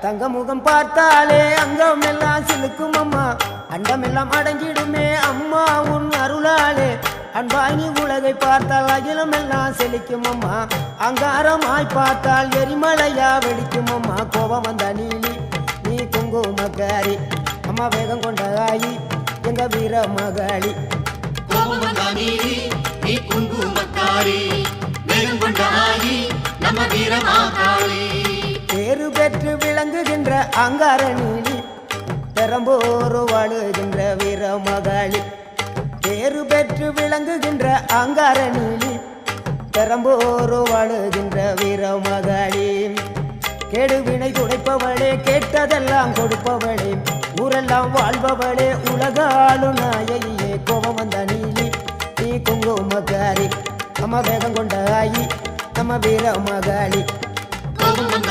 தங்க முகம் பார்த்தாலே அங்கம் எல்லாம் சிலுக்கும் அம்மா அண்டமெல்லாம் அடங்கிடுமே அம்மா உன் அருளாலே அன்பாய் நீ உலகை பார்த்தால் அகிலம் எல்லாம் செழிக்கும் அம்மா அங்காரமாய் பார்த்தால் எரிமலையா வெடிக்கும் அம்மா கோபம் வந்த நீலி நீ குங்குமக்காரி அம்மா வேகம் கொண்ட ஆயி எங்க வீர மகாளி கோபம் வந்த நீலி நீ குங்குமக்காரி வேகம் கொண்ட ஆயி நம்ம வீர மகாளி பேரு பெற்று விளங்குகின்ற அங்கார நீலி பெரம்போர் வாழுகின்ற வீர மகாளி பேரு பெற்று விளங்குகின்ற அங்கார நீலி பெரம்போர் வாழுகின்ற வீர மகாளி கேடுவினை துடைப்பவளே கேட்டதெல்லாம் கொடுப்பவளே ஊரெல்லாம் வாழ்பவளே உலகாலும் நாயகியே கோபம் வந்த நீலி நீ குங்குமக்காரி அம்மா வேகம் கொண்ட ஆயி நம்ம வீர மகாளி கோபம் வந்த